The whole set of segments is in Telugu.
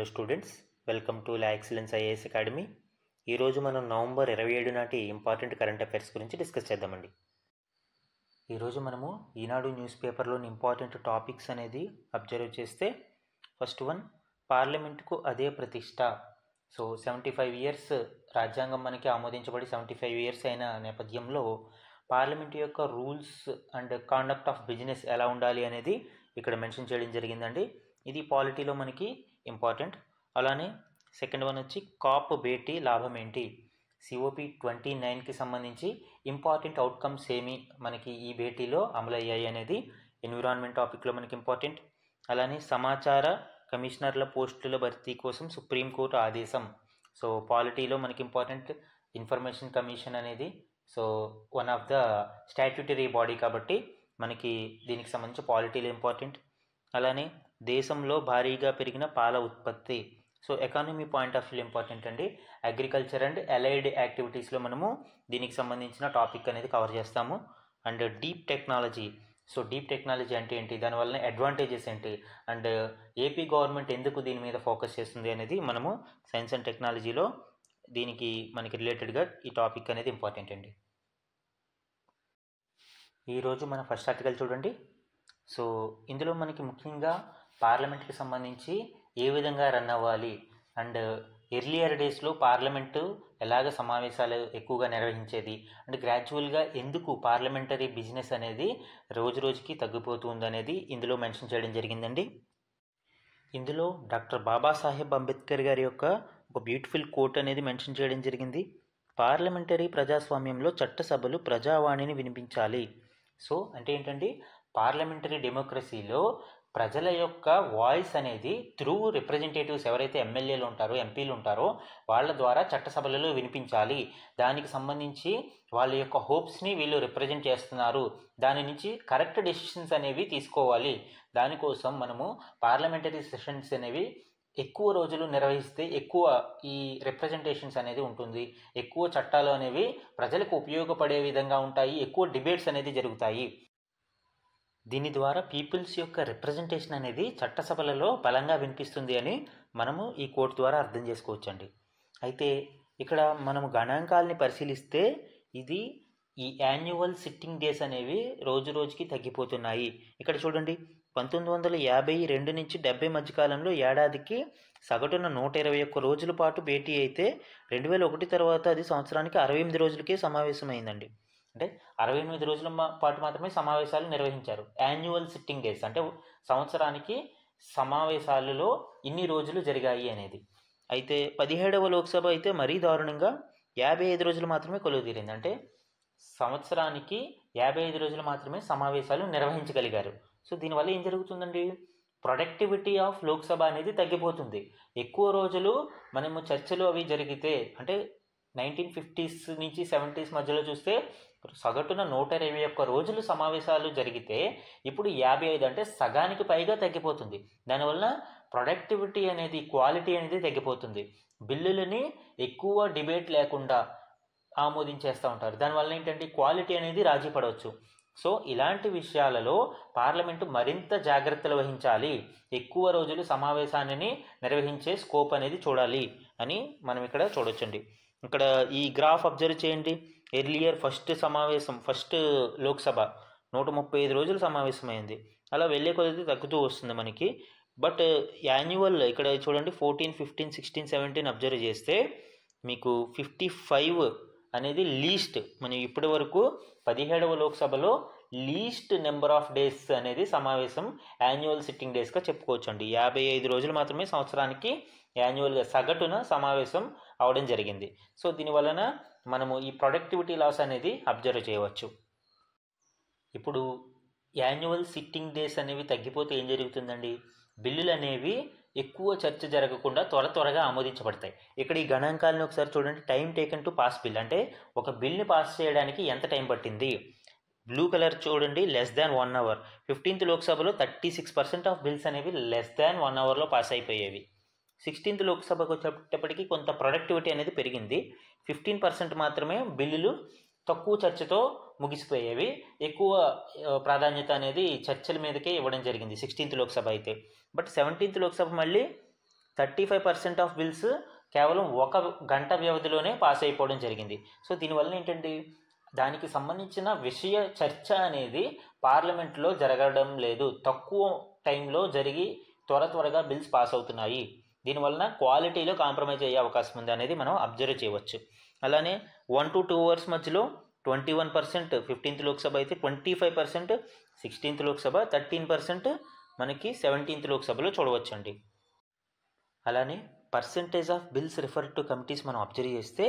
Students, welcome to law excellence IAS academy. ఈరోజు మనం నవంబర్ 27 నాటి ఇంపార్టెంట్ కరెంట్ అఫైర్స్ గురించి డిస్కస్ చేద్దామండి. ఈరోజు మనము ఈనాడు న్యూస్ పేపర్లోని ఇంపార్టెంట్ టాపిక్స్ అనేది అబ్జర్వ్ చేస్తే, ఫస్ట్ వన్, పార్లమెంటుకు అదే ప్రతిష్ట. సో 75 ఇయర్స్ రాజ్యాంగం మనకి ఆమోదించబడి 75 ఇయర్స్ అయిన నేపథ్యంలో పార్లమెంటు యొక్క rules and conduct of business ఎలా ఉండాలి అనేది ఇక్కడ మెన్షన్ చేయడం జరిగిందండి. ఇది పాలిటీలో మనకి ఇంపార్టెంట్. అలానే సెకండ్ వన్ వచ్చి కాప్ భేటీ లాభం ఏంటి, COP29కి సంబంధించి ఇంపార్టెంట్ అవుట్కమ్స్ ఏమి మనకి ఈ భేటీలో అమలయ్యాయి అనేది ఎన్విరాన్మెంట్ టాపిక్లో మనకి ఇంపార్టెంట్. అలానే సమాచార కమిషనర్ల పోస్టుల భర్తీ కోసం సుప్రీంకోర్టు ఆదేశం. సో పాలిటీలో మనకి ఇంపార్టెంట్ ఇన్ఫర్మేషన్ కమిషన్ అనేది so one of the statutory body కాబట్టి మనకి దీనికి సంబంధించి పాలిటీలో ఇంపార్టెంట్. అలానే దేశంలో భారీగా పెరిగిన పాల ఉత్పత్తి. So economy point of view important అండి. అగ్రికల్చర్ అండ్ అలైడ్ యాక్టివిటీస్లో మనము దీనికి సంబంధించిన టాపిక్ అనేది కవర్ చేస్తాము. And deep technology. So deep technology అంటే ఏంటి, దానివల్ల అడ్వాంటేజెస్ ఏంటి, అండ్ ఏపీ గవర్నమెంట్ ఎందుకు దీని మీద ఫోకస్ చేస్తుంది అనేది మనము సైన్స్ అండ్ టెక్నాలజీలో దీనికి మనకి రిలేటెడ్గా ఈ టాపిక్ అనేది ఇంపార్టెంట్ అండి. ఈరోజు మన ఫస్ట్ ఆర్టికల్ చూడండి. సో ఇందులో మనకి ముఖ్యంగా పార్లమెంట్కి సంబంధించి ఏ విధంగా రన్ అవ్వాలి అండ్ ఎర్లియర్ డేస్లో పార్లమెంటు ఎలాగ సమావేశాలు ఎక్కువగా నిర్వహించేది అండ్ గ్రాడ్యువల్గా ఎందుకు పార్లమెంటరీ బిజినెస్ అనేది రోజు రోజుకి తగ్గిపోతుంది అనేది ఇందులో మెన్షన్ చేయడం జరిగిందండి. ఇందులో డాక్టర్ బాబాసాహెబ్ అంబేద్కర్ గారి యొక్క ఒక బ్యూటిఫుల్ కోట్ అనేది మెన్షన్ చేయడం జరిగింది. పార్లమెంటరీ ప్రజాస్వామ్యంలో చట్టసభలు ప్రజావాణిని వినిపించాలి. సో అంటే ఏంటండి, పార్లమెంటరీ డెమోక్రసీలో ప్రజల యొక్క వాయిస్ అనేది త్రూ రిప్రజెంటేటివ్స్ ఎవరైతే ఎమ్మెల్యేలు ఉంటారో ఎంపీలు ఉంటారో వాళ్ళ ద్వారా చట్టసభలలో వినిపించాలి. దానికి సంబంధించి వాళ్ళ యొక్క హోప్స్ని వీళ్ళు రిప్రజెంట్ చేస్తున్నారు, దాని నుంచి కరెక్ట్ డెసిషన్స్ అనేవి తీసుకోవాలి. దానికోసం మనము పార్లమెంటరీ సెషన్స్ అనేవి ఎక్కువ రోజులు నిర్వహిస్తే ఎక్కువ ఈ రిప్రజెంటేషన్స్ అనేది ఉంటుంది, ఎక్కువ చట్టాలు అనేవి ప్రజలకు ఉపయోగపడే విధంగా ఉంటాయి, ఎక్కువ డిబేట్స్ అనేది జరుగుతాయి. దీని ద్వారా పీపుల్స్ యొక్క రిప్రజెంటేషన్ అనేది చట్టసభలలో బలంగా వినిపిస్తుంది అని మనము ఈ కోట్ ద్వారా అర్థం చేసుకోవచ్చండి. అయితే ఇక్కడ మనము గణాంకాలని పరిశీలిస్తే ఇది ఈ యాన్యువల్ సిట్టింగ్ డేస్ అనేవి రోజు రోజుకి తగ్గిపోతున్నాయి. ఇక్కడ చూడండి, 1952 నుంచి 70 మధ్యకాలంలో ఏడాదికి సగటున 121 రోజుల పాటు భేటీ అయితే 2001 తర్వాత అది సంవత్సరానికి 68 రోజులకే సమావేశమైందండి. అంటే 68 రోజుల పాటు మాత్రమే సమావేశాలు నిర్వహించారు. యాన్యువల్ సిట్టింగ్ డేస్ అంటే సంవత్సరానికి సమావేశాలలో ఇన్ని రోజులు జరిగాయి అనేది. అయితే 17వ లోక్సభ అయితే మరీ దారుణంగా 55 రోజులు మాత్రమే కొలువు తీరింది. అంటే సంవత్సరానికి 55 రోజులు మాత్రమే సమావేశాలు నిర్వహించగలిగారు. సో దీనివల్ల ఏం జరుగుతుందండి, ప్రొడక్టివిటీ ఆఫ్ లోక్సభ అనేది తగ్గిపోతుంది. ఎక్కువ రోజులు మనము చర్చలు అవి జరిగితే అంటే 1950s నుంచి 70s మధ్యలో చూస్తే సగటున 121 రోజులు సమావేశాలు జరిగితే ఇప్పుడు 55 అంటే సగానికి పైగా తగ్గిపోతుంది. దానివల్ల ప్రొడక్టివిటీ అనేది క్వాలిటీ అనేది తగ్గిపోతుంది. బిల్లులని ఎక్కువ డిబేట్ లేకుండా ఆమోదించేస్తూ ఉంటారు. దానివల్ల ఏంటంటే క్వాలిటీ అనేది రాజీ పడవచ్చు. సో ఇలాంటి విషయాలలో పార్లమెంటు మరింత జాగ్రత్తలు వహించాలి, ఎక్కువ రోజులు సమావేశాన్ని నిర్వహించే స్కోప్ అనేది చూడాలి అని మనం ఇక్కడ చూడొచ్చండి. ఇక్కడ ఈ గ్రాఫ్ అబ్జర్వ్ చేయండి. ఎర్లియర్ ఫస్ట్ లోక్సభ 135 రోజులు సమావేశమైంది. అలా వెళ్ళే కొద్ది తగ్గుతూ వస్తుంది మనకి. బట్ యాన్యువల్ ఇక్కడ చూడండి 14, 15, 16, 17 అబ్జర్వ్ చేస్తే మీకు 55 అనేది లీస్ట్. మనం ఇప్పటి వరకు 17వ లోక్సభలో లీస్ట్ నెంబర్ ఆఫ్ డేస్ అనేది సమావేశం యాన్యువల్ సిట్టింగ్ డేస్గా చెప్పుకోవచ్చు అండి. 55 రోజులు మాత్రమే సంవత్సరానికి యాన్యువల్గా సగటున సమావేశం అవడం జరిగింది. సో దీనివలన మనము ఈ ప్రొడక్టివిటీ లాస్ అనేది అబ్జర్వ్ చేయవచ్చు. ఇప్పుడు యాన్యువల్ సిట్టింగ్ డేస్ అనేవి తగ్గిపోతే ఏం జరుగుతుందండి, బిల్లులు అనేవి ఎక్కువ చర్చ జరగకుండా త్వరగా ఆమోదించబడతాయి. ఇక్కడ ఈ గణాంకాలను ఒకసారి చూడండి. Time taken to pass bill అంటే ఒక బిల్ని పాస్ చేయడానికి ఎంత టైం పట్టింది. బ్లూ కలర్ చూడండి, <1 hour. 15th లోక్సభలో 36% ఆఫ్ బిల్స్ అనేవి <1 hourలో పాస్ అయిపోయేవి. 16th లోక్సభకు వచ్చేటప్పటికి కొంత ప్రొడక్టివిటీ అనేది పెరిగింది. 15% మాత్రమే బిల్లులు తక్కువ చర్చతో ముగిసిపోయేవి. ఎక్కువ ప్రాధాన్యత అనేది చర్చల మీదకే ఇవ్వడం జరిగింది 16th లోక్సభ అయితే. బట్ 17th లోక్సభ మళ్ళీ 35% ఆఫ్ బిల్స్ కేవలం 1 గంట వ్యవధిలోనే పాస్ అయిపోవడం జరిగింది. సో దీనివల్ల ఏంటంటే దానికి సంబంధించిన విషయ చర్చ అనేది పార్లమెంట్లో జరగడం లేదు. తక్కువ టైంలో జరిగి త్వరగా బిల్స్ పాస్ అవుతున్నాయి. దీనివలన క్వాలిటీలో కాంప్రమైజ్ అయ్యే అవకాశం ఉంది అనేది మనం అబ్జర్వ్ చేయవచ్చు. అలానే 1 to 2 అవర్స్ మధ్యలో 21% 15th లోక్సభ అయితే, 25% 16th లోక్సభ, 13% మనకి 17th లోక్సభలో చూడవచ్చండి. అలానే percentage of bills refer to committees మనం అబ్జర్వ్ చేస్తే,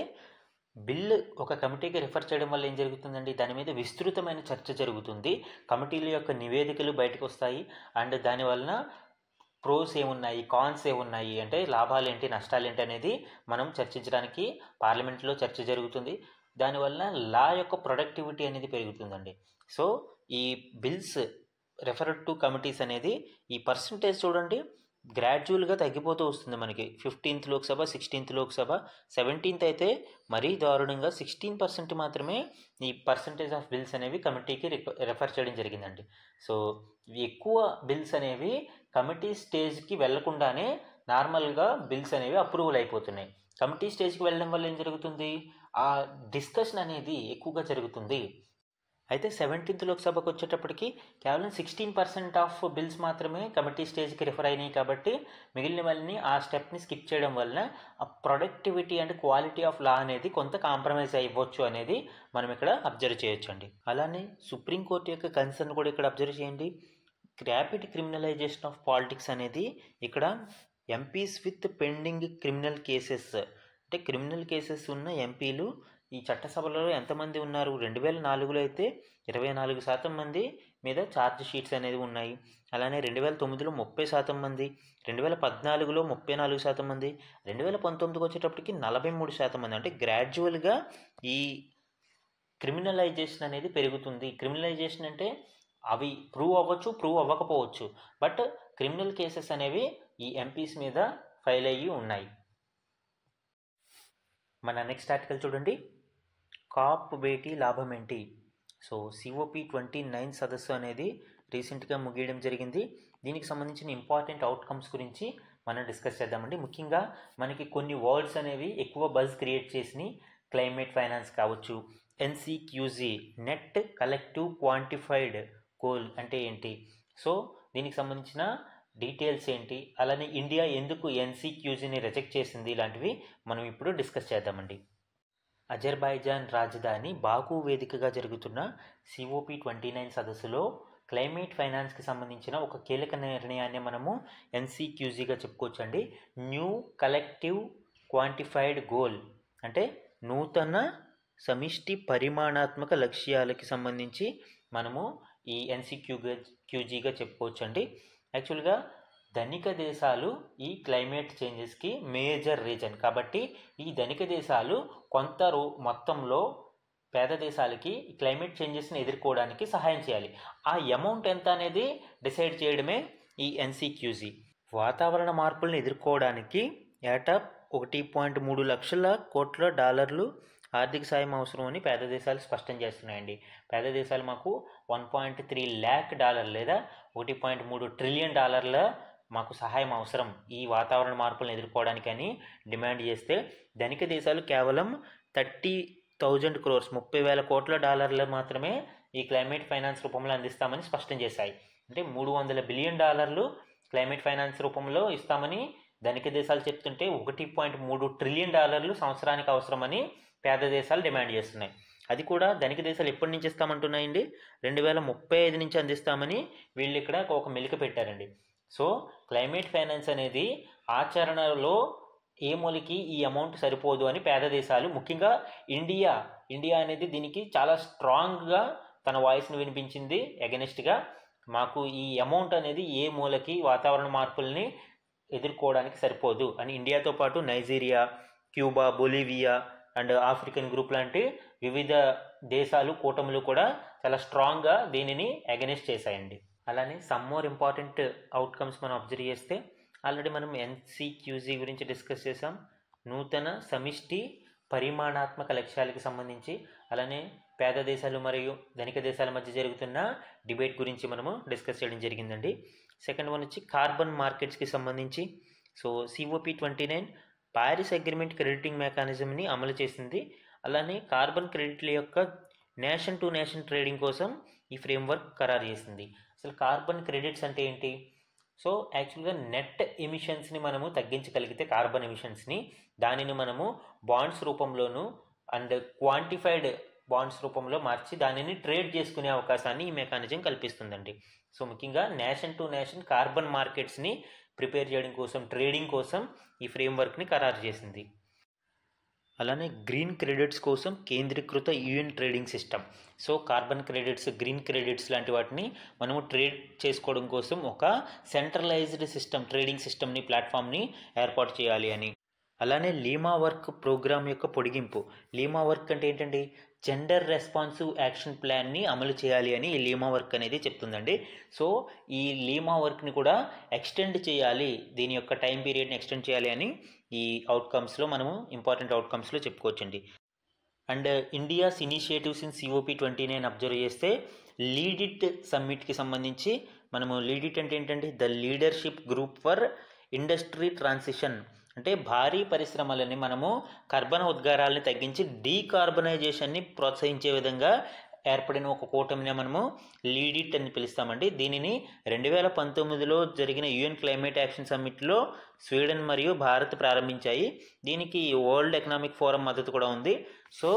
బిల్లు ఒక కమిటీకి రిఫర్ చేయడం వల్ల ఏం జరుగుతుందండి, దాని మీద విస్తృతమైన చర్చ జరుగుతుంది. కమిటీల యొక్క నివేదికలు బయటకు వస్తాయి. అండ్ దానివలన ప్రోస్ ఏమున్నాయి, కాన్స్ ఏమున్నాయి, అంటే లాభాలు ఏంటి, నష్టాలు ఏంటి అనేది మనం చర్చించడానికి పార్లమెంట్లో చర్చ జరుగుతుంది. దానివల్ల లా యొక్క ప్రొడక్టివిటీ అనేది పెరుగుతుందండి. సో ఈ బిల్స్ రెఫర్డ్ టు కమిటీస్ అనేది ఈ పర్సంటేజ్ చూడండి గ్రాడ్యువల్గా తగ్గిపోతూ వస్తుంది. మనకి 15th Lok Sabha, 16th Lok Sabha, 17th అయితే మరీ దారుణంగా 16% మాత్రమే ఈ పర్సంటేజ్ ఆఫ్ బిల్స్ అనేవి కమిటీకి రెఫర్ చేయడం జరిగిందండి. సో ఎక్కువ బిల్స్ అనేవి కమిటీ స్టేజ్కి వెళ్లకుండానే నార్మల్గా బిల్స్ అనేవి అప్రూవల్ అయిపోతున్నాయి. కమిటీ స్టేజ్కి వెళ్ళడం వల్ల ఏం జరుగుతుంది, ఆ డిస్కషన్ అనేది ఎక్కువగా జరుగుతుంది. అయితే 17th లోక్సభకు వచ్చేటప్పటికి కేవలం 16% ఆఫ్ బిల్స్ మాత్రమే కమిటీ స్టేజ్కి రిఫర్ అయినాయి. కాబట్టి మిగిలినవన్నీ ఆ స్టెప్ని స్కిప్ చేయడం వలన ఆ productivity and quality of law అనేది కొంత కాంప్రమైజ్ అవ్వచ్చు అనేది మనం ఇక్కడ అబ్జర్వ్ చేయొచ్చు అండి. అలానే సుప్రీంకోర్టు యొక్క కన్సర్న్ కూడా ఇక్కడ అబ్జర్వ్ చేయండి. ర్యాపిడ్ క్రిమినలైజేషన్ ఆఫ్ పాలిటిక్స్ అనేది ఇక్కడ MPs with pending criminal cases, అంటే క్రిమినల్ కేసెస్ ఉన్న ఎంపీలు ఈ చట్టసభలో ఎంతమంది ఉన్నారు, 2004లో అయితే 24% మంది మీద ఛార్జ్ షీట్స్ అనేది ఉన్నాయి. అలానే 2009లో 30% మంది, 2014లో 34% మంది, 2019కి వచ్చేటప్పటికి 43% మంది. అంటే గ్రాడ్యువల్గా ఈ క్రిమినలైజేషన్ అనేది పెరుగుతుంది. క్రిమినలైజేషన్ అంటే అవి ప్రూవ్ అవ్వచ్చు, ప్రూవ్ అవ్వకపోవచ్చు, బట్ క్రిమినల్ కేసెస్ అనేవి ఈ ఎంపీస్ మీద ఫైల్ అయ్యి ఉన్నాయి. మన నెక్స్ట్ ఆర్టికల్ చూడండి, కాప్ బేటీ లాభం ఏంటి. సో COP29 సదస్సు అనేది రీసెంట్గా ముగియడం జరిగింది. దీనికి సంబంధించిన ఇంపార్టెంట్ అవుట్కమ్స్ గురించి మనం డిస్కస్ చేద్దామండి. ముఖ్యంగా మనకి కొన్ని వర్డ్స్ అనేవి ఎక్కువ బజ్ క్రియేట్ చేసినాయి. క్లైమేట్ ఫైనాన్స్ కావచ్చు, NCQZ net collective quantified goal అంటే ఏంటి, సో దీనికి సంబంధించిన డీటెయిల్స్ ఏంటి, అలానే ఇండియా ఎందుకు NCQZని రిజెక్ట్ చేసింది, ఇలాంటివి మనం ఇప్పుడు డిస్కస్ చేద్దామండి. అజర్బైజాన్ రాజధాని బాకు వేదికగా జరుగుతున్న COP29 సదస్సులో క్లైమేట్ ఫైనాన్స్కి సంబంధించిన ఒక కీలక నిర్ణయాన్ని మనము NCQZగా చెప్పుకోవచ్చండి. న్యూ కలెక్టివ్ క్వాంటిఫైడ్ గోల్ అంటే నూతన సమిష్టి పరిమాణాత్మక లక్ష్యాలకి సంబంధించి మనము ఈ NCQZగా చెప్పుకోవచ్చండి. యాక్చువల్గా ధనిక దేశాలు ఈ క్లైమేట్ చేంజెస్కి మేజర్ రీజన్ కాబట్టి ఈ ధనిక దేశాలు కొంత మొత్తంలో పేద దేశాలకి క్లైమేట్ చేంజెస్ని ఎదుర్కోవడానికి సహాయం చేయాలి. ఆ అమౌంట్ ఎంత అనేది డిసైడ్ చేయడమే ఈ NCQZ. వాతావరణ మార్పులను ఎదుర్కోవడానికి ఏటా 1.3 లక్షల కోట్ల డాలర్లు ఆర్థిక సాయం అవసరం అని పేద దేశాలు స్పష్టం చేస్తున్నాయండి. పేద దేశాలు మాకు 1.3 lakh డాలర్ లేదా 1.3 ట్రిలియన్ డాలర్ల మాకు సహాయం అవసరం ఈ వాతావరణ మార్పులను ఎదుర్కోవడానికి అని డిమాండ్ చేస్తే, ధనిక దేశాలు కేవలం 30,000 crores 30,000 కోట్ల డాలర్లు మాత్రమే ఈ క్లైమేట్ ఫైనాన్స్ రూపంలో అందిస్తామని స్పష్టం చేశాయి. అంటే 300 బిలియన్ డాలర్లు క్లైమేట్ ఫైనాన్స్ రూపంలో ఇస్తామని ధనిక దేశాలు చెప్తుంటే 1.3 ట్రిలియన్ డాలర్లు సంవత్సరానికి అవసరమని పేద దేశాలు డిమాండ్ చేస్తున్నాయి. అది కూడా ధనిక దేశాలు ఎప్పటి నుంచి ఇస్తామంటున్నాయండి, 2035 నుంచి అందిస్తామని వీళ్ళు ఇక్కడ ఒక మెలిక పెట్టారండి. సో క్లైమేట్ ఫైనాన్స్ అనేది ఆచరణలో ఏ మూలకి ఈ అమౌంట్ సరిపోదు అని పేద దేశాలు, ముఖ్యంగా ఇండియా అనేది దీనికి చాలా స్ట్రాంగ్గా తన వాయిస్ని వినిపించింది ఎగనెస్ట్గా. మాకు ఈ అమౌంట్ అనేది ఏ మూలకి వాతావరణ మార్పుల్ని ఎదుర్కోవడానికి సరిపోదు అని ఇండియాతో పాటు Nigeria, Cuba, Bolivia and African group లాంటి వివిధ దేశాలు కూటములు కూడా చాలా స్ట్రాంగ్గా దీనిని అగెనిస్ట్ చేశాయండి. అలానే సమ్ మోర్ ఇంపార్టెంట్ అవుట్కమ్స్ మనం అబ్జర్వ్ చేస్తే, ఆల్రెడీ మనం NCQZ గురించి డిస్కస్ చేసాం. నూతన సమిష్టి పరిమాణాత్మక లక్ష్యాలకు సంబంధించి, అలానే పేద దేశాలు మరియు ధనిక దేశాల మధ్య జరుగుతున్న డిబేట్ గురించి మనము డిస్కస్ చేయడం జరిగిందండి. సెకండ్ వన్ వచ్చి కార్బన్ మార్కెట్స్కి సంబంధించి, so COP29 Paris agreement crediting మెకానిజంని అమలు చేసింది. అలానే కార్బన్ క్రెడిట్ల యొక్క నేషన్ టు నేషన్ ట్రేడింగ్ కోసం ఈ ఫ్రేమ్వర్క్ ఖరారు చేసింది. అసలు కార్బన్ క్రెడిట్స్ అంటే ఏంటి? సో యాక్చువల్గా నెట్ ఎమిషన్స్ని మనము తగ్గించగలిగితే కార్బన్ ఎమిషన్స్ని దానిని మనము బాండ్స్ రూపంలోను అండ్ క్వాంటిఫైడ్ బాండ్స్ రూపంలో మార్చి దానిని ట్రేడ్ చేసుకునే అవకాశాన్ని ఈ మెకానిజం కల్పిస్తుందండి. సో ముఖ్యంగా నేషన్ టు నేషన్ కార్బన్ మార్కెట్స్ని ప్రిపేర్ చేయడం కోసం, ట్రేడింగ్ కోసం ఈ ఫ్రేమ్వర్క్ని ఖరారు చేసింది. అలానే గ్రీన్ క్రెడిట్స్ కోసం కేంద్రీకృత UN trading system. So carbon credits, green credits లాంటి వాటిని మనము ట్రేడ్ చేసుకోవడం కోసం ఒక సెంట్రలైజ్డ్ సిస్టమ్, ట్రేడింగ్ సిస్టమ్ని, ప్లాట్ఫామ్ని ఏర్పాటు చేయాలి అని. అలానే లీమా వర్క్ ప్రోగ్రామ్ యొక్క పొడిగింపు. లీమా వర్క్ అంటే ఏంటండి? జెండర్ రెస్పాన్సివ్ యాక్షన్ ప్లాన్ని అమలు చేయాలి అని ఈ లీమా వర్క్ అనేది చెప్తుందండి. సో ఈ లీమా వర్క్ని కూడా ఎక్స్టెండ్ చేయాలి, దీని యొక్క టైం పీరియడ్ని ఎక్స్టెండ్ చేయాలి అని ఈ అవుట్కమ్స్లో మనము ఇంపార్టెంట్ అవుట్కమ్స్లో చెప్పుకోవచ్చండి. And India's initiatives in COP29 observe చేస్తే లీడ్ ఇట్ సమ్మిట్కి సంబంధించి మనము లీడ్ ఇట్ అంటే ఏంటండి? The leadership group for industry transition. అంటే భారీ పరిశ్రమలని మనము కర్బన ఉద్గారాలని తగ్గించి డీకార్బనైజేషన్ని ప్రోత్సహించే విధంగా ఏర్పడిన ఒక కూటమిని మనము లీడ్ ఇట్ అని పిలుస్తామండి. దీనిని 2019లో జరిగిన యూఎన్ క్లైమేట్ యాక్షన్ సమ్మిట్లో స్వీడన్ మరియు భారత్ ప్రారంభించాయి. దీనికి వరల్డ్ ఎకనామిక్ ఫోరం మద్దతు కూడా ఉంది. సో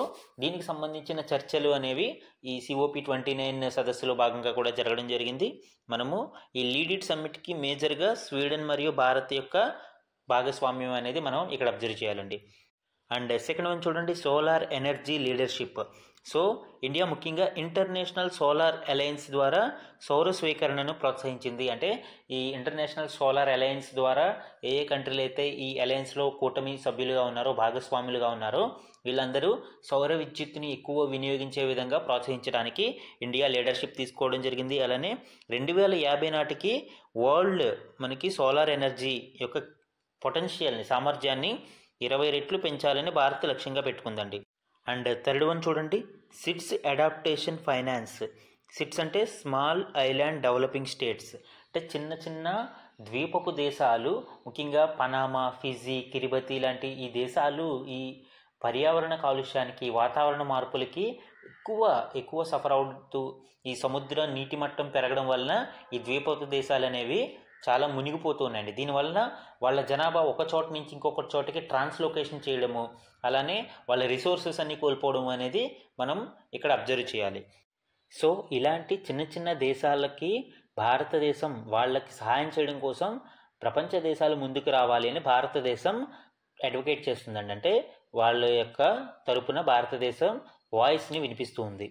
దీనికి సంబంధించిన చర్చలు అనేవి ఈ COP29 సదస్సులో భాగంగా కూడా జరగడం జరిగింది. మనము ఈ లీడ్ ఇట్ సమ్మిట్కి మేజర్గా స్వీడన్ మరియు భారత్ యొక్క భాగస్వామ్యం అనేది మనం ఇక్కడ అబ్జర్వ్ చేయాలండి. అండ్ సెకండ్ వన్ చూడండి, solar energy leadership. So India ముఖ్యంగా ఇంటర్నేషనల్ సోలార్ అలయన్స్ ద్వారా సౌర స్వీకరణను ప్రోత్సహించింది. అంటే ఈ ఇంటర్నేషనల్ సోలార్ అలయన్స్ ద్వారా ఏ కంట్రీలు అయితే ఈ అలయన్స్లో కూటమి సభ్యులుగా ఉన్నారో, భాగస్వాములుగా ఉన్నారో, వీళ్ళందరూ సౌర విద్యుత్తుని ఎక్కువ వినియోగించే విధంగా ప్రోత్సహించడానికి ఇండియా లీడర్షిప్ తీసుకోవడం జరిగింది. అలానే 2050 నాటికి వరల్డ్ మనకి సోలార్ ఎనర్జీ యొక్క పొటెన్షియల్ని, సామర్థ్యాన్ని 20 రెట్లు పెంచాలని భారత్ లక్ష్యంగా పెట్టుకుందండి. అండ్ థర్డ్ వన్ చూడండి, సిట్స్ అడాప్టేషన్ ఫైనాన్స్. సిట్స్ అంటే స్మాల్ ఐలాండ్ డెవలపింగ్ స్టేట్స్. అంటే చిన్న చిన్న ద్వీపపు దేశాలు, ముఖ్యంగా పనామా, ఫిజీ, కిరిబతి లాంటి ఈ దేశాలు ఈ పర్యావరణ కాలుష్యానికి, వాతావరణ మార్పులకి ఎక్కువ సఫర్ అవుతూ ఈ సముద్ర నీటి మట్టం పెరగడం వలన ఈ ద్వీపపు దేశాలు అనేవి చాలా మునిగిపోతూ ఉన్నాయండి. దీనివల్ల వాళ్ళ జనాభా ఒక చోట నుంచి ఇంకొక చోటకి ట్రాన్స్లోకేషన్ చేయడము, అలానే వాళ్ళ రిసోర్సెస్ అన్ని కోల్పోవడం అనేది మనం ఇక్కడ అబ్జర్వ్ చేయాలి. సో ఇలాంటి చిన్న చిన్న దేశాలకి భారతదేశం వాళ్ళకి సహాయం చేయడం కోసం ప్రపంచ దేశాలు ముందుకు రావాలి అని భారతదేశం అడ్వకేట్ చేస్తుందండి. అంటే వాళ్ళ యొక్క తరపున భారతదేశం వాయిస్ని వినిపిస్తూ ఉంది.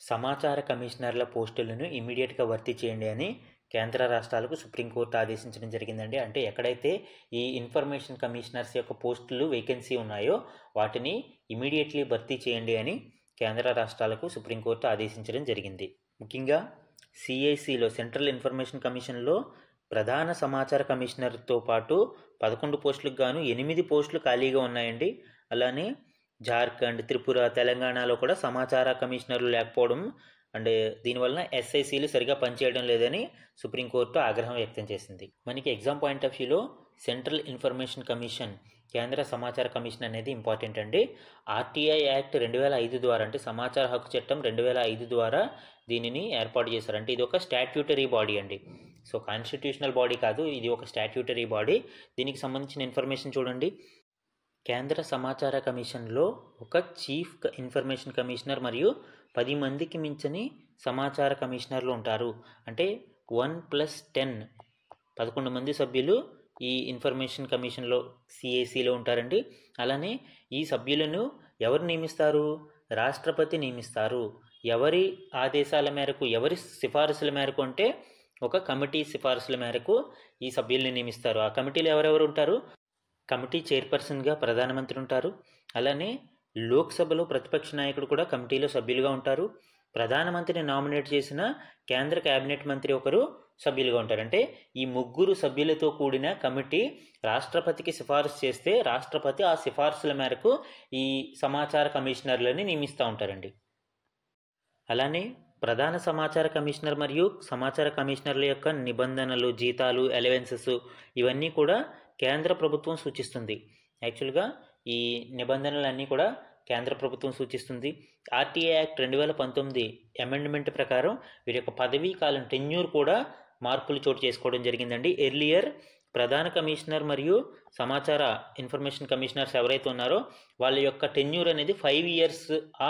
సమాచార కమిషనర్ల పోస్టులను ఇమీడియట్గా భర్తీ చేయండి అని కేంద్ర రాష్ట్రాలకు సుప్రీంకోర్టు ఆదేశించడం జరిగిందండి. అంటే ఎక్కడైతే ఈ ఇన్ఫర్మేషన్ కమిషనర్స్ యొక్క పోస్టులు వేకెన్సీ ఉన్నాయో వాటిని ఇమీడియట్లీ భర్తీ చేయండి అని కేంద్ర రాష్ట్రాలకు సుప్రీంకోర్టు ఆదేశించడం జరిగింది. ముఖ్యంగా CICలో, సెంట్రల్ ఇన్ఫర్మేషన్ కమిషన్లో ప్రధాన సమాచార కమిషనర్తో పాటు 11 పోస్టులకు గాను 8 పోస్టులు ఖాళీగా ఉన్నాయండి. అలానే జార్ఖండ్, త్రిపుర, తెలంగాణలో కూడా సమాచార కమిషనర్లు లేకపోవడం అండ్ దీనివల్ల SICలు సరిగా పనిచేయడం లేదని సుప్రీంకోర్టు ఆగ్రహం వ్యక్తం చేసింది. మనకి ఎగ్జామ్ పాయింట్ ఆఫ్ వ్యూలో సెంట్రల్ ఇన్ఫర్మేషన్ కమిషన్, కేంద్ర సమాచార కమిషన్ అనేది ఇంపార్టెంట్ అండి. RTI యాక్ట్ 2005 ద్వారా, అంటే సమాచార హక్కు చట్టం 2005 ద్వారా దీనిని ఏర్పాటు చేశారు. అంటే ఇది ఒక స్టాట్యూటరీ బాడీ అండి. సో కాన్స్టిట్యూషనల్ బాడీ కాదు, ఇది ఒక స్టాట్యూటరీ బాడీ. దీనికి సంబంధించిన ఇన్ఫర్మేషన్ చూడండి. కేంద్ర సమాచార కమిషన్లో ఒక చీఫ్ ఇన్ఫర్మేషన్ కమిషనర్ మరియు 10 మందికి మించని సమాచార కమిషనర్లు ఉంటారు. అంటే 1+10 11 మంది సభ్యులు ఈ ఇన్ఫర్మేషన్ కమిషన్లో CICలో ఉంటారండి. అలానే ఈ సభ్యులను ఎవరు నియమిస్తారు? రాష్ట్రపతి నియమిస్తారు. ఎవరి ఆదేశాల మేరకు, ఎవరి సిఫారసుల మేరకు అంటే ఒక కమిటీ సిఫారసుల మేరకు ఈ సభ్యుల్ని నియమిస్తారు. ఆ కమిటీలో ఎవరెవరు ఉంటారు? కమిటీ చైర్పర్సన్గా ప్రధానమంత్రి ఉంటారు. అలానే లోక్సభలో ప్రతిపక్ష నాయకుడు కూడా కమిటీలో సభ్యులుగా ఉంటారు. ప్రధానమంత్రిని నామినేట్ చేసిన కేంద్ర కేబినెట్ మంత్రి ఒకరు సభ్యులుగా ఉంటారు. అంటే ఈ 3 సభ్యులతో కూడిన కమిటీ రాష్ట్రపతికి సిఫారసు చేస్తే రాష్ట్రపతి ఆ సిఫారసుల మేరకు ఈ సమాచార కమిషనర్లని నియమిస్తూ ఉంటారండి. అలానే ప్రధాన సమాచార కమిషనర్ మరియు సమాచార కమిషనర్ల యొక్క నిబంధనలు, జీతాలు, అలవెన్సెస్ ఇవన్నీ కూడా కేంద్ర ప్రభుత్వం సూచిస్తుంది. యాక్చువల్గా ఈ నిబంధనలన్నీ కూడా కేంద్ర ప్రభుత్వం సూచిస్తుంది. ఆర్టీఐ యాక్ట్ 2019 అమెండ్మెంట్ ప్రకారం వీరి యొక్క పదవీ కాలం టెన్యూర్ కూడా మార్పులు చోటు చేసుకోవడం జరిగిందండి. ఎర్లియర్ ప్రధాన కమిషనర్ మరియు సమాచార ఇన్ఫర్మేషన్ కమిషనర్స్ ఎవరైతే ఉన్నారో వాళ్ళ యొక్క టెన్యూర్ అనేది 5 years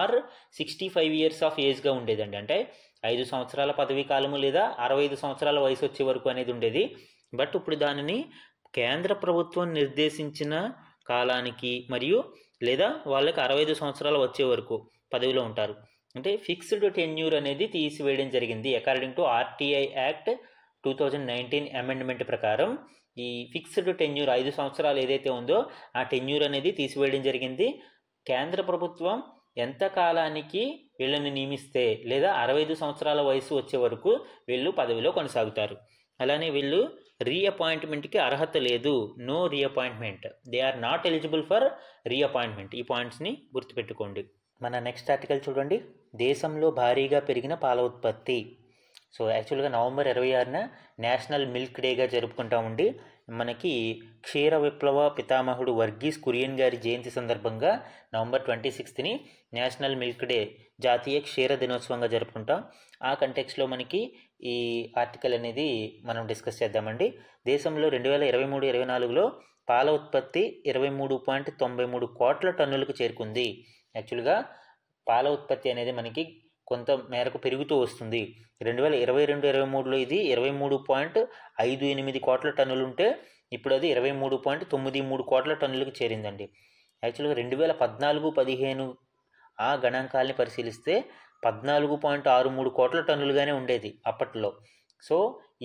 ఆర్ 65 years ఆఫ్ ఏజ్గా ఉండేదండి. అంటే 5 సంవత్సరాల పదవీ కాలము లేదా 65 సంవత్సరాల వయసు వచ్చే వరకు అనేది ఉండేది. బట్ ఇప్పుడు దానిని కేంద్ర ప్రభుత్వం నిర్దేశించిన కాలానికి మరియు లేదా వాళ్ళకి 65 సంవత్సరాలు వచ్చే వరకు పదవిలో ఉంటారు. అంటే ఫిక్స్డ్ టెన్యూర్ అనేది తీసివేయడం జరిగింది. According to RTI act 2019 amendment ప్రకారం ఈ ఫిక్స్డ్ టెన్యూర్ 5 సంవత్సరాలు ఏదైతే ఉందో ఆ టెన్యూర్ అనేది తీసివేయడం జరిగింది. కేంద్ర ప్రభుత్వం ఎంత కాలానికి వీళ్ళని నియమిస్తే లేదా 65 సంవత్సరాల వయసు వచ్చే వరకు వీళ్ళు పదవిలో కొనసాగుతారు. అలానే వీళ్ళు రీఅపాయింట్మెంట్కి అర్హత లేదు. No reappointment. They are not eligible for reappointment. ఈ పాయింట్స్ని గుర్తుపెట్టుకోండి. మన నెక్స్ట్ ఆర్టికల్ చూడండి. దేశంలో భారీగా పెరిగిన పాల ఉత్పత్తి. సో యాక్చువల్గా November 26న నేషనల్ మిల్క్ డేగా జరుపుకుంటా ఉండి మనకి క్షీర విప్లవ పితామహుడు వర్గీస్ కురియన్ గారి జయంతి సందర్భంగా November 26ని నేషనల్ మిల్క్ డే, జాతీయ క్షీర దినోత్సవంగా జరుపుకుంటాం. ఆ కంటెక్స్లో మనకి ఈ ఆర్టికల్ అనేది మనం డిస్కస్ చేద్దామండి. దేశంలో 2023-24లో పాల ఉత్పత్తి 23.93 కోట్ల టన్నులకు చేరుకుంది. యాక్చువల్గా పాల ఉత్పత్తి అనేది మనకి కొంత మేరకు పెరుగుతూ వస్తుంది. 2022-23లో ఇది 23.58 కోట్ల టన్నులు ఉంటే ఇప్పుడు అది 23.93 కోట్ల టన్నులకు చేరిందండి. యాక్చువల్గా 2014-15 ఆ గణాంకాలని పరిశీలిస్తే 14.63 కోట్ల టన్నులుగానే ఉండేది అప్పట్లో. సో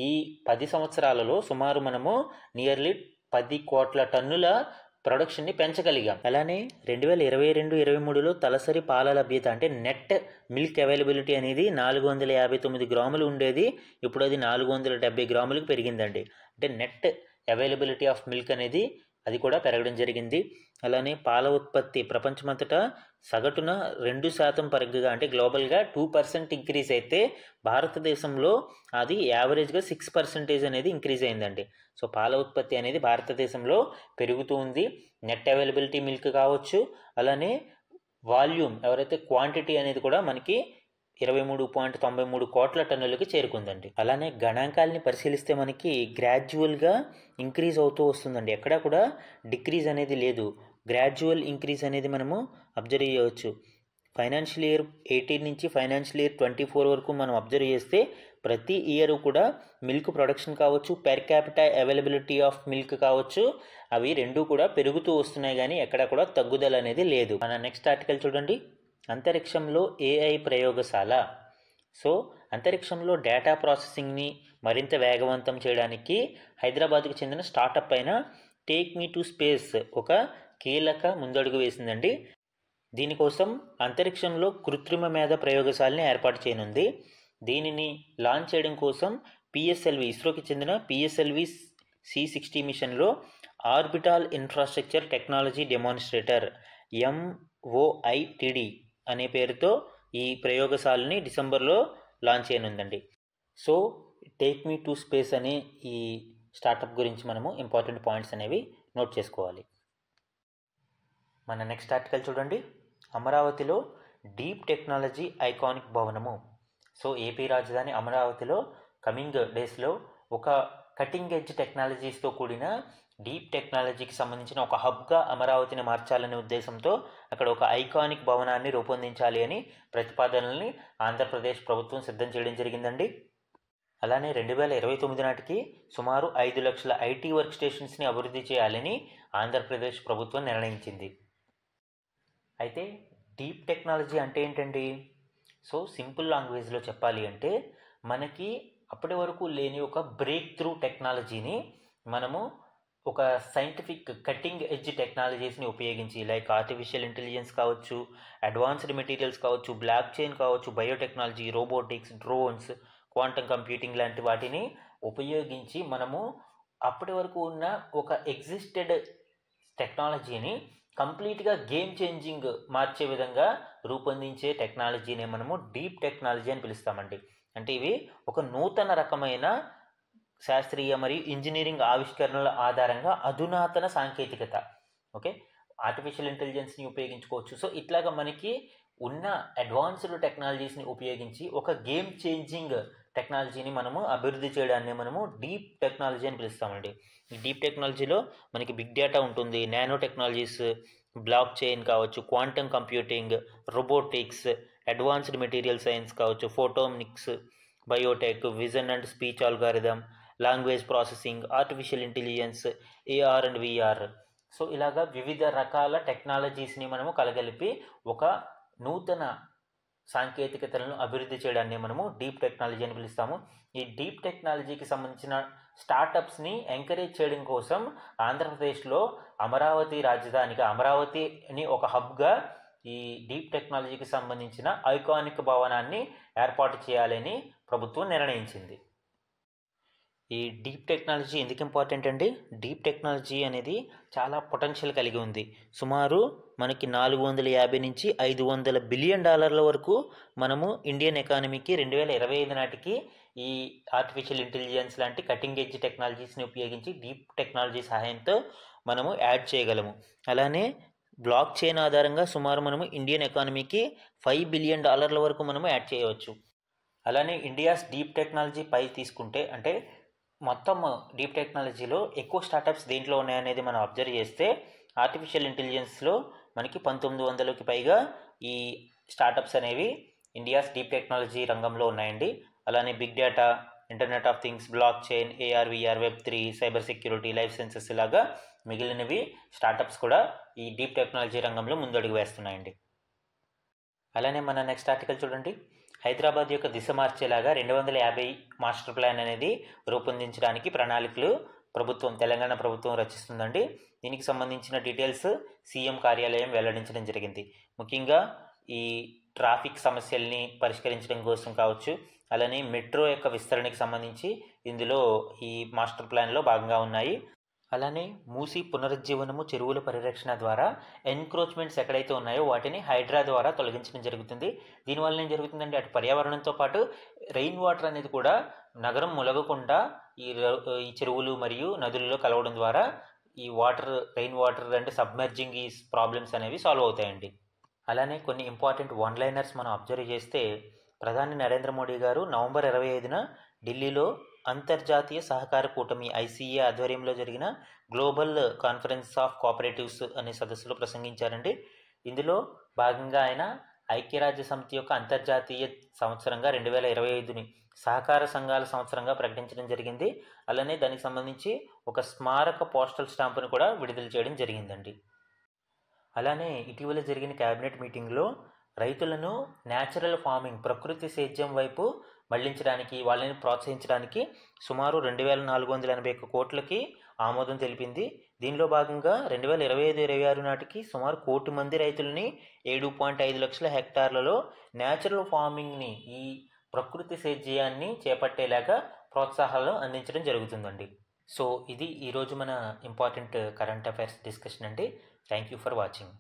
ఈ 10 సంవత్సరాలలో సుమారు మనము నియర్లీ 10 కోట్ల టన్నుల ప్రొడక్షన్ని పెంచగలిగాం. అలానే 2022-23లో తలసరి పాల లభ్యత అంటే నెట్ మిల్క్ అవైలబిలిటీ అనేది 459 గ్రాములు ఉండేది. ఇప్పుడు అది 470 గ్రాములకు పెరిగిందండి. అంటే నెట్ అవైలబిలిటీ ఆఫ్ మిల్క్ అనేది అది కూడా పెరగడం జరిగింది. అలానే పాల ఉత్పత్తి ప్రపంచమంతటా సగటున 2% పెరుగుగా అంటే గ్లోబల్గా 2% ఇంక్రీజ్ అయితే భారతదేశంలో అది యావరేజ్గా 6% అనేది ఇంక్రీజ్ అయిందండి. సో పాల ఉత్పత్తి అనేది భారతదేశంలో పెరుగుతూ ఉంది. నెట్ అవైలబిలిటీ మిల్క్ కావచ్చు, అలానే వాల్యూమ్ ఎవరైతే క్వాంటిటీ అనేది కూడా మనకి 23.93 కోట్ల టన్నులకి చేరుకుందండి. అలానే గణాంకాలని పరిశీలిస్తే మనకి గ్రాడ్యువల్గా ఇంక్రీజ్ అవుతూ వస్తుందండి. ఎక్కడా కూడా డిక్రీజ్ అనేది లేదు. గ్రాడ్యువల్ ఇంక్రీజ్ అనేది మనము అబ్జర్వ్ చేయవచ్చు. ఫైనాన్షియల్ ఇయర్ 18 నుంచి ఫైనాన్షియల్ ఇయర్ 24 వరకు మనం అబ్జర్వ్ చేస్తే ప్రతి ఇయర్ కూడా మిల్క్ ప్రొడక్షన్ కావచ్చు, per capita availability of milk కావచ్చు, అవి రెండూ కూడా పెరుగుతూ వస్తున్నాయి కానీ ఎక్కడా కూడా తగ్గుదల అనేది లేదు. మన నెక్స్ట్ ఆర్టికల్ చూడండి. అంతరిక్షంలో AI ప్రయోగశాల. సో అంతరిక్షంలో డేటా ప్రాసెసింగ్ని మరింత వేగవంతం చేయడానికి హైదరాబాద్కు చెందిన స్టార్టప్ అయిన టేక్ మీ టు స్పేస్ ఒక కీలక ముందడుగు వేసిందండి. దీనికోసం అంతరిక్షంలో కృత్రిమ మేధ ప్రయోగశాలని ఏర్పాటు చేయనుంది. దీనిని లాంచ్ చేయడం కోసం PSLV ఇస్రోకి చెందిన PSLV C60 మిషన్లో orbital infrastructure technology demonstrator MOITD అనే పేరుతో ఈ ప్రయోగశాలని డిసెంబర్లో లాంచ్ చేయనుందండి. So take me to space అనే ఈ స్టార్టప్ గురించి మనము ఇంపార్టెంట్ పాయింట్స్ అనేవి నోట్ చేసుకోవాలి. మన నెక్స్ట్ ఆర్టికల్ చూడండి. అమరావతిలో డీప్ టెక్నాలజీ ఐకానిక్ భవనము. సో ఏపీ రాజధాని అమరావతిలో కమింగ్ డేస్లో ఒక కటింగ్ ఎడ్జ్ టెక్నాలజీస్తో కూడిన డీప్ టెక్నాలజీకి సంబంధించిన ఒక హబ్గా అమరావతిని మార్చాలనే ఉద్దేశంతో అక్కడ ఒక ఐకానిక్ భవనాన్ని రూపొందించాలి అని ప్రతిపాదనల్ని ఆంధ్రప్రదేశ్ ప్రభుత్వం సిద్ధం చేయడం జరిగిందండి. అలానే 2029 నాటికి సుమారు 5 లక్షల IT వర్క్ స్టేషన్స్ని అభివృద్ధి చేయాలని ఆంధ్రప్రదేశ్ ప్రభుత్వం నిర్ణయించింది. అయితే డీప్ టెక్నాలజీ అంటే ఏంటండి? సో సింపుల్ లాంగ్వేజ్లో చెప్పాలి అంటే మనకి అప్పటి వరకు లేని ఒక బ్రేక్ త్రూ టెక్నాలజీని మనము ఒక సైంటిఫిక్ కటింగ్ ఎడ్జ్ టెక్నాలజీస్ని ఉపయోగించి లైక్ ఆర్టిఫిషియల్ ఇంటెలిజెన్స్ కావచ్చు, అడ్వాన్స్డ్ మెటీరియల్స్ కావచ్చు, బ్లాక్ చైన్ కావచ్చు, biotechnology, robotics, drones, quantum computing లాంటి వాటిని ఉపయోగించి మనము అప్పటి వరకు ఉన్న ఒక ఎగ్జిస్టెడ్ టెక్నాలజీని కంప్లీట్గా గేమ్ చేంజింగ్ మార్చే విధంగా రూపొందించే టెక్నాలజీని మనము డీప్ టెక్నాలజీ అని పిలుస్తామండి. అంటే ఇవి ఒక నూతన రకమైన శాస్త్రీయ మరియు ఇంజనీరింగ్ ఆవిష్కరణల ఆధారంగా అధునాతన సాంకేతికత, ఓకే, ఆర్టిఫిషియల్ ఇంటెలిజెన్స్ని ఉపయోగించుకోవచ్చు. సో ఇట్లాగా మనకి ఉన్న అడ్వాన్స్డ్ టెక్నాలజీస్ని ఉపయోగించి ఒక గేమ్ చేంజింగ్ టెక్నాలజీని మనము అభివృద్ధి చేయడాన్ని మనము డీప్ టెక్నాలజీ అని పిలుస్తామండి. ఈ డీప్ టెక్నాలజీలో మనకి బిగ్ డేటా ఉంటుంది, నానో టెక్నాలజీస్, బ్లాక్ చైన్ కావచ్చు, quantum computing, robotics, advanced material science కావచ్చు, photonics, biotech, vision and speech algorithm, language processing, artificial intelligence, AR and VR. So ఇలాగా వివిధ రకాల టెక్నాలజీస్ని మనము కలగలిపి ఒక నూతన సాంకేతికతలను అభివృద్ధి చేయడాన్ని మనము డీప్ టెక్నాలజీ అని పిలుస్తాము. ఈ డీప్ టెక్నాలజీకి సంబంధించిన స్టార్టప్స్ని ఎంకరేజ్ చేయడం కోసం ఆంధ్రప్రదేశ్లో అమరావతి రాజధానిగా, అమరావతిని ఒక హబ్గా ఈ డీప్ టెక్నాలజీకి సంబంధించిన ఐకానిక్ భవనాన్ని ఏర్పాటు చేయాలని ప్రభుత్వం నిర్ణయించింది. ఈ డీప్ టెక్నాలజీ ఎందుకు ఇంపార్టెంట్ అండి? డీప్ టెక్నాలజీ అనేది చాలా పొటెన్షియల్ కలిగి ఉంది. సుమారు మనకి 450 నుంచి 500 బిలియన్ డాలర్ల వరకు మనము ఇండియన్ ఎకానమీకి 2025 నాటికి ఈ ఆర్టిఫిషియల్ ఇంటెలిజెన్స్ లాంటి కటింగ్ ఎడ్జ్ టెక్నాలజీస్ని ఉపయోగించి డీప్ టెక్నాలజీ సహాయంతో మనము యాడ్ చేయగలము. అలానే బ్లాక్ చైన్ ఆధారంగా సుమారు మనము ఇండియన్ ఎకానమీకి $5 బిలియన్ వరకు మనము యాడ్ చేయవచ్చు. అలానే ఇండియాస్ డీప్ టెక్నాలజీ పై తీసుకుంటే, అంటే మొత్తం డీప్ టెక్నాలజీలో ఎక్కువ స్టార్టప్స్ దేంట్లో ఉన్నాయనేది మనం అబ్జర్వ్ చేస్తే ఆర్టిఫిషియల్ ఇంటెలిజెన్స్లో మనకి 1900కి పైగా ఈ స్టార్టప్స్ అనేవి ఇండియాస్ డీప్ టెక్నాలజీ రంగంలో ఉన్నాయండి. అలానే big data, internet of things, block chain, AR, VR, వెబ్3, సైబర్ సెక్యూరిటీ, లైఫ్ సైన్సెస్ ఇలాగా మిగిలినవి స్టార్టప్స్ కూడా ఈ డీప్ టెక్నాలజీ రంగంలో ముందడుగు వేస్తున్నాయండి. అలానే మన నెక్స్ట్ ఆర్టికల్ చూడండి. హైదరాబాద్ యొక్క దిశ మార్చేలాగా 250 మాస్టర్ ప్లాన్ అనేది రూపొందించడానికి ప్రణాళికలు తెలంగాణ ప్రభుత్వం రచిస్తుందండి. దీనికి సంబంధించిన డీటెయిల్స్ సీఎం కార్యాలయం వెల్లడించడం జరిగింది. ముఖ్యంగా ఈ ట్రాఫిక్ సమస్యల్ని పరిష్కరించడం కోసం కావచ్చు, అలానే మెట్రో యొక్క విస్తరణకి సంబంధించి ఇందులో ఈ మాస్టర్ ప్లాన్లో భాగంగా ఉన్నాయి. అలానే మూసీ పునరుజ్జీవనము, చెరువుల పరిరక్షణ ద్వారా ఎన్క్రోచ్మెంట్స్ ఎక్కడైతే ఉన్నాయో వాటిని హైడ్రా ద్వారా తొలగించడం జరుగుతుంది. దీనివల్ల ఏం జరుగుతుందంటే అటు పర్యావరణంతో పాటు రెయిన్ వాటర్ అనేది కూడా నగరం ములగకుండా ఈ చెరువులు మరియు నదులలో కలవడం ద్వారా ఈ రెయిన్ వాటర్ అంటే సబ్మెర్జింగ్ ఈ ప్రాబ్లమ్స్ అనేవి సాల్వ్ అవుతాయండి. అలానే కొన్ని ఇంపార్టెంట్ వన్ లైనర్స్ మనం అబ్జర్వ్ చేస్తే, ప్రధాని నరేంద్ర మోడీ గారు నవంబర్ 25న ఢిల్లీలో అంతర్జాతీయ సహకార కూటమి ICA ఆధ్వర్యంలో జరిగిన గ్లోబల్ కాన్ఫరెన్స్ ఆఫ్ కోఆపరేటివ్స్ అనే సదస్సులో ప్రసంగించారండి. ఇందులో భాగంగా ఆయన ఐక్యరాజ్య సమితి యొక్క అంతర్జాతీయ సంవత్సరంగా 2025ని సహకార సంఘాల సంవత్సరంగా ప్రకటించడం జరిగింది. అలానే దానికి సంబంధించి ఒక స్మారక పోస్టల్ స్టాంపును కూడా విడుదల చేయడం జరిగిందండి. అలానే ఇటీవల జరిగిన క్యాబినెట్ మీటింగ్లో రైతులను న్యాచురల్ ఫార్మింగ్, ప్రకృతి సేద్యం వైపు మళ్లించడానికి, వాళ్ళని ప్రోత్సహించడానికి సుమారు 2481 కోట్లకి ఆమోదం తెలిపింది. దీనిలో భాగంగా 2025-26 నాటికి సుమారు 1 కోటి మంది రైతులని 7.5 లక్షల హెక్టార్లలో న్యాచురల్ ఫార్మింగ్ని, ఈ ప్రకృతి సేద్యాన్ని చేపట్టేలాగా ప్రోత్సాహాలు అందించడం జరుగుతుందండి. సో ఇది ఈరోజు మన ఇంపార్టెంట్ కరెంట్ అఫైర్స్ డిస్కషన్ అండి. Thank you for watching.